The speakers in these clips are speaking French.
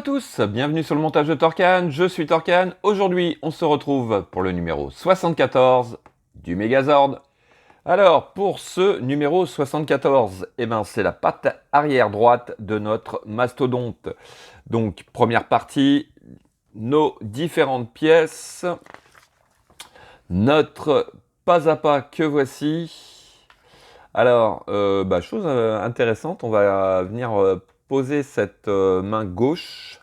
tous, bienvenue sur le montage de Torcan, je suis Torcan. Aujourd'hui, on se retrouve pour le numéro 74 du Megazord. Alors, pour ce numéro 74, c'est la patte arrière droite de notre mastodonte. Donc, première partie, nos différentes pièces, notre pas à pas que voici. Alors, chose intéressante, on va venir poser cette main gauche.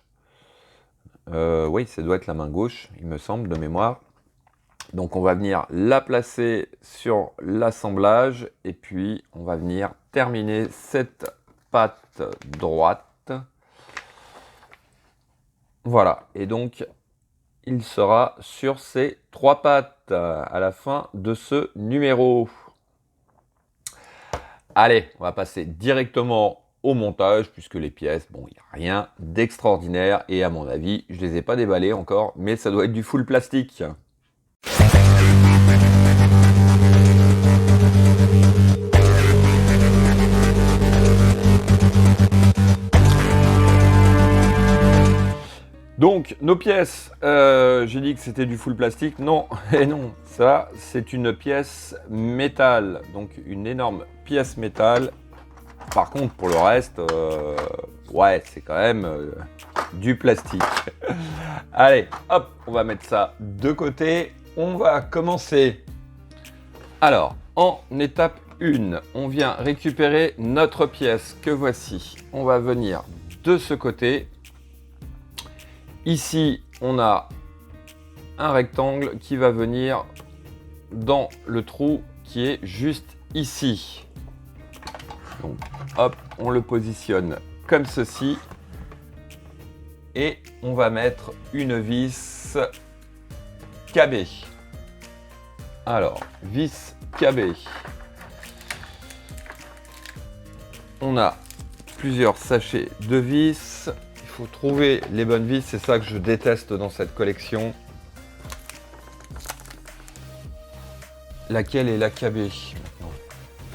Oui, ça doit être la main gauche, il me semble, de mémoire. Donc on va venir la placer sur l'assemblage et puis on va venir terminer cette patte droite. Voilà, et donc il sera sur ces 3 pattes à la fin de ce numéro. Allez, on va passer directement au montage, puisque les pièces, bon, il n'y a rien d'extraordinaire, et à mon avis, je ne les ai pas déballées encore, mais ça doit être du full plastique. Donc, nos pièces, j'ai dit que c'était du full plastique, non, et non, ça, c'est une pièce métal, donc une énorme pièce métal. Par contre, pour le reste, ouais, c'est quand même du plastique. Allez, hop, on va mettre ça de côté. On va commencer. Alors, en étape 1, on vient récupérer notre pièce que voici. On va venir de ce côté. Ici, on a un rectangle qui va venir dans le trou qui est juste ici. Donc, hop, on le positionne comme ceci. Et on va mettre une vis KB. Alors, vis KB. On a plusieurs sachets de vis. Il faut trouver les bonnes vis, c'est ça que je déteste dans cette collection. Laquelle est la KB?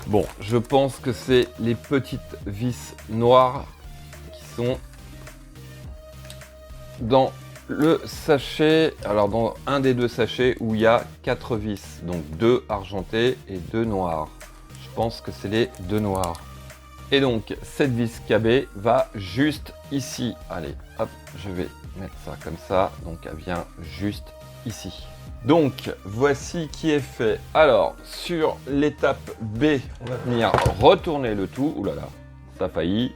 Bon, je pense que c'est les petites vis noires qui sont dans le sachet, alors dans un des 2 sachets où il y a 4 vis, donc 2 argentées et 2 noires. Je pense que c'est les 2 noirs. Et donc cette vis KB va juste ici. Allez, hop, je vais mettre ça comme ça, donc elle vient juste ici. Donc voici qui est fait. Alors sur l'étape B, on va venir retourner le tout. Ouh là là, ça a failli.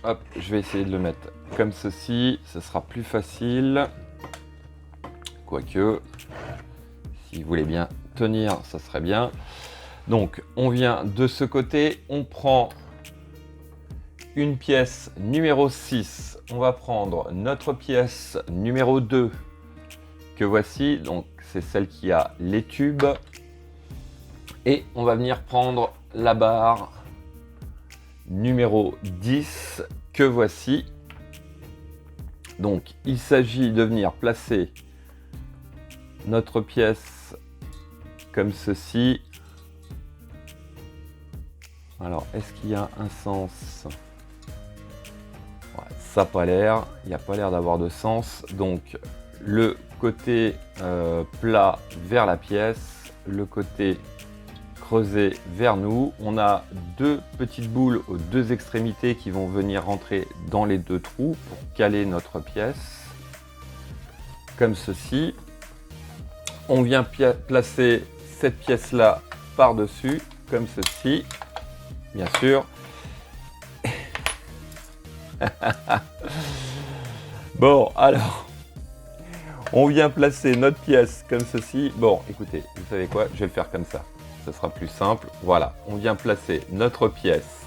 Hop, je vais essayer de le mettre comme ceci, ce sera plus facile. Quoique, si vous voulez bien tenir, ça serait bien. Donc, on vient de ce côté, on prend une pièce numéro 6. On va prendre notre pièce numéro 2, que voici. Donc, c'est celle qui a les tubes. Et on va venir prendre la barre numéro 10 que voici. Donc il s'agit de venir placer notre pièce comme ceci. Alors est-ce qu'il y a un sens? Ouais, ça n'a pas l'air, il n'y a pas l'air d'avoir de sens. Donc le côté plat vers la pièce, le côté creuser vers nous. On a 2 petites boules aux 2 extrémités qui vont venir rentrer dans les 2 trous pour caler notre pièce comme ceci. On vient placer cette pièce là par dessus comme ceci, bien sûr. Bon, alors on vient placer notre pièce comme ceci. Bon, écoutez, vous savez quoi, je vais le faire comme ça. Ce sera plus simple. Voilà, on vient placer notre pièce.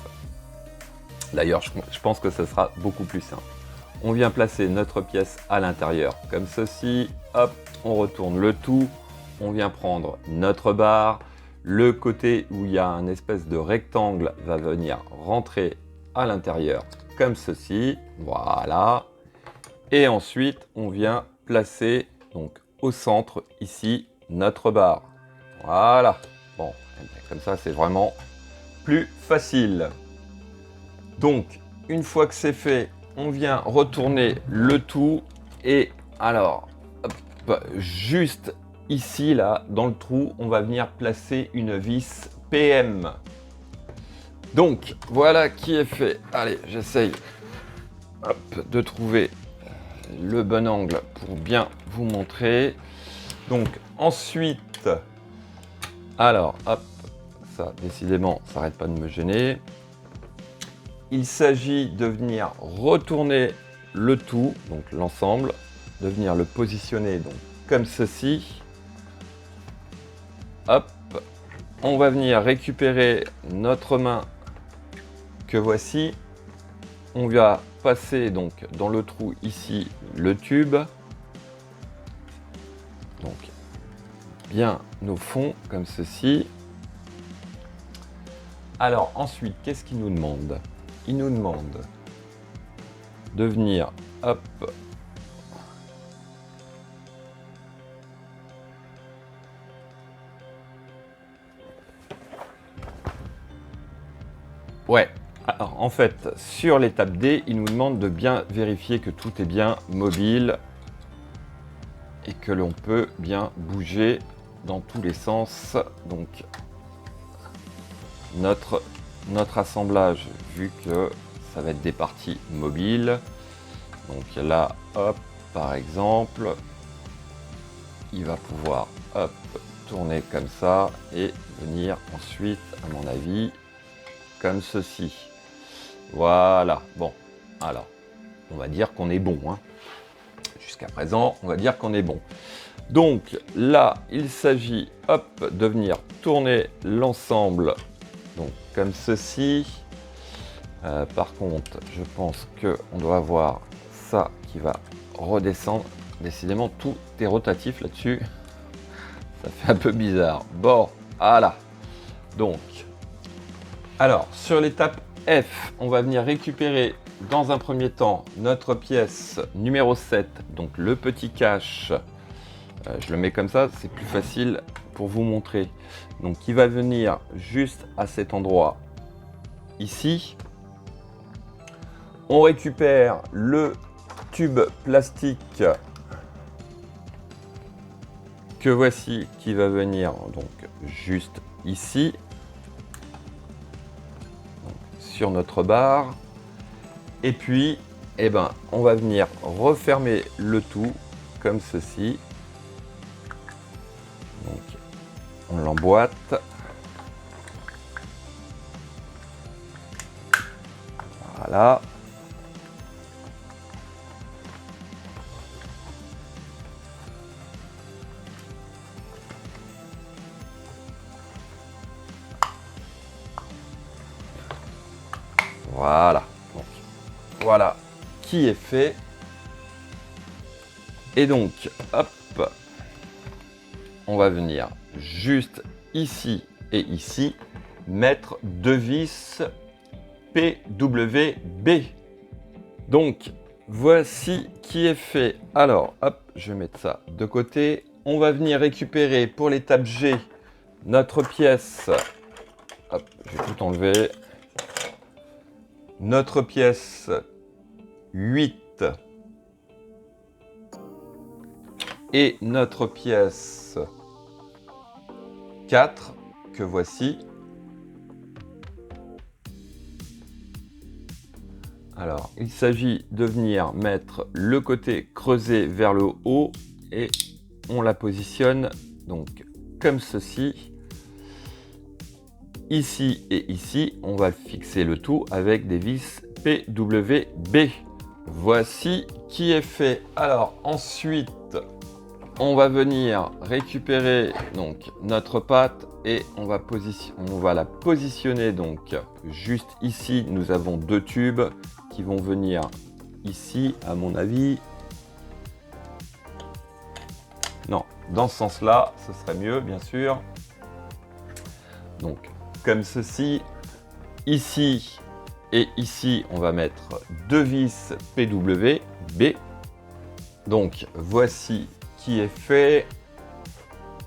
D'ailleurs, je pense que ce sera beaucoup plus simple. On vient placer notre pièce à l'intérieur, comme ceci. Hop, on retourne le tout. On vient prendre notre barre. Le côté où il y a un espèce de rectangle va venir rentrer à l'intérieur, comme ceci. Voilà. Et ensuite, on vient placer donc au centre, ici, notre barre. Voilà. Bon, comme ça, c'est vraiment plus facile. Donc, une fois que c'est fait, on vient retourner le tout. Et alors, hop, juste ici, là, dans le trou, on va venir placer une vis PM. Donc, voilà qui est fait. Allez, j'essaye de trouver le bon angle pour bien vous montrer. Donc, ensuite, alors, hop, ça, décidément, ça n'arrête pas de me gêner. Il s'agit de venir retourner le tout, donc l'ensemble, de venir le positionner donc, comme ceci. Hop, on va venir récupérer notre main que voici. On va passer donc dans le trou ici le tube. Donc bien au fond comme ceci. Alors ensuite, qu'est-ce qu'il nous demande? Il nous demande de venir, hop, ouais. Alors, en fait, sur l'étape D, il nous demande de bien vérifier que tout est bien mobile et que l'on peut bien bouger dans tous les sens. Donc, notre assemblage, vu que ça va être des parties mobiles, donc là, hop, par exemple, il va pouvoir, hop, tourner comme ça et venir ensuite, à mon avis, comme ceci. Voilà, bon, alors, on va dire qu'on est bon. Hein. Jusqu'à présent, on va dire qu'on est bon. Donc là, il s'agit, hop, de venir tourner l'ensemble, donc comme ceci. Par contre, je pense qu'on doit avoir ça qui va redescendre. Décidément, tout est rotatif là-dessus. Ça fait un peu bizarre. Bon, voilà. Donc, alors, sur l'étape F, on va venir récupérer dans un premier temps notre pièce numéro 7, donc le petit cache. Je le mets comme ça, c'est plus facile pour vous montrer. Donc il va venir juste à cet endroit ici. On récupère le tube plastique que voici qui va venir donc juste ici. Sur notre barre, et puis eh ben, on va venir refermer le tout comme ceci. Donc on l'emboîte, voilà. Voilà, donc, voilà qui est fait. Et donc, hop, on va venir juste ici et ici mettre deux vis PWB. Donc, voici qui est fait. Alors, hop, je vais mettre ça de côté. On va venir récupérer pour l'étape G notre pièce. Hop, je vais tout enlever. Notre pièce 8 et notre pièce 4 que voici. Alors, il s'agit de venir mettre le côté creusé vers le haut et on la positionne donc comme ceci. Ici et ici, on va fixer le tout avec des vis PWB. Voici qui est fait. Alors ensuite, on va venir récupérer donc notre pâte et on va la positionner donc juste ici. Nous avons deux tubes qui vont venir ici, à mon avis. Non, dans ce sens-là, ce serait mieux, bien sûr. Donc, comme ceci, ici et ici, on va mettre deux vis PWB. Donc, voici qui est fait.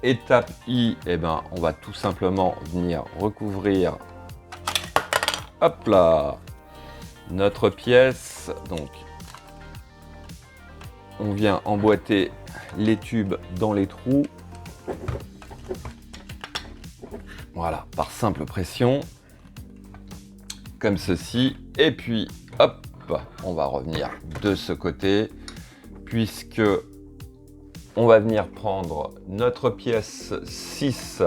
Étape I, eh ben, on va tout simplement venir recouvrir, hop là, notre pièce. Donc, on vient emboîter les tubes dans les trous. Voilà, par simple pression. Comme ceci. Et puis, hop, on va revenir de ce côté. Puisque on va venir prendre notre pièce 6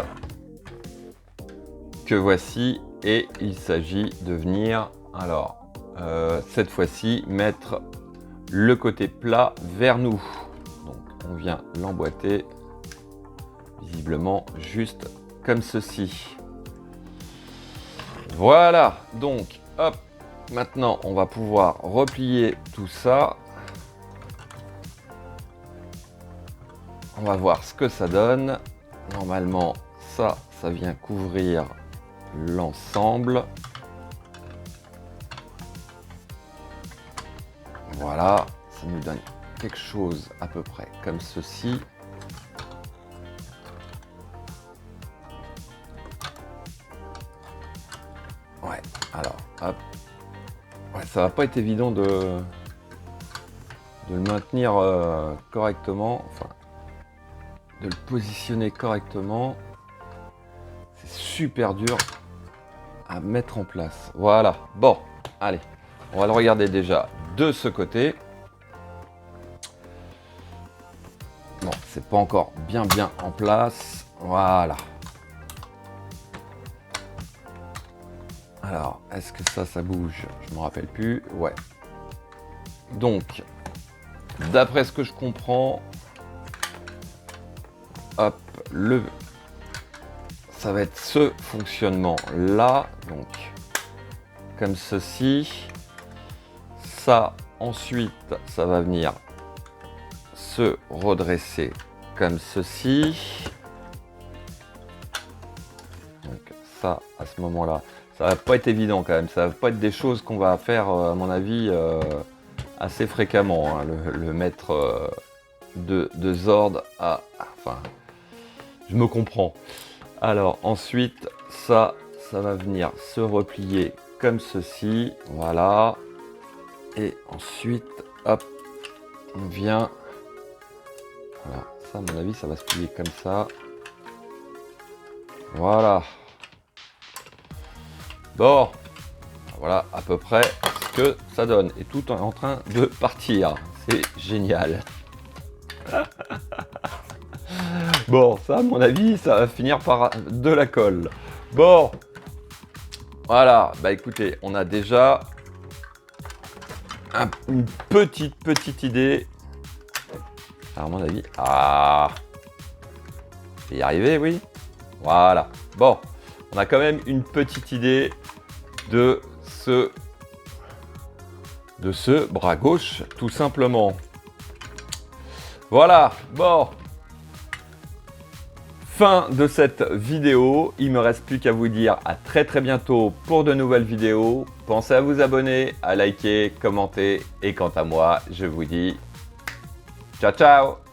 que voici. Et il s'agit de venir, alors, cette fois-ci, mettre le côté plat vers nous. Donc, on vient l'emboîter visiblement juste comme ceci. Voilà, donc, hop, maintenant, on va pouvoir replier tout ça. On va voir ce que ça donne. Normalement, ça vient couvrir l'ensemble. Voilà, ça nous donne quelque chose à peu près comme ceci. Ouais, alors, hop. Ouais, ça va pas être évident de le maintenir correctement, enfin, de le positionner correctement. C'est super dur à mettre en place. Voilà, bon, allez, on va le regarder déjà de ce côté. Bon, c'est pas encore bien en place. Voilà. Alors, est-ce que ça bouge? Je me rappelle plus. Ouais. Donc, d'après ce que je comprends, hop, ça va être ce fonctionnement là. Donc, comme ceci. Ça, ensuite, ça va venir se redresser comme ceci. Donc ça, à ce moment-là, ça va pas être évident quand même. Ça va pas être des choses qu'on va faire, à mon avis, assez fréquemment. Hein. Le mettre de Zord à... Enfin, je me comprends. Alors ensuite, ça va venir se replier comme ceci. Voilà. Et ensuite, hop, on vient... Voilà, ça à mon avis, ça va se plier comme ça. Voilà. Bon, voilà à peu près ce que ça donne. Et tout est en train de partir. C'est génial. Bon, ça à mon avis, ça va finir par de la colle. Bon, voilà, bah écoutez, on a déjà... une petite idée. Alors, à mon avis, je vais y arriver, oui. Voilà. Bon, on a quand même une petite idée de ce bras gauche, tout simplement. Voilà. Bon. Fin de cette vidéo. Il me reste plus qu'à vous dire à très bientôt pour de nouvelles vidéos. Pensez à vous abonner, à liker, commenter. Et quant à moi, je vous dis ciao ciao.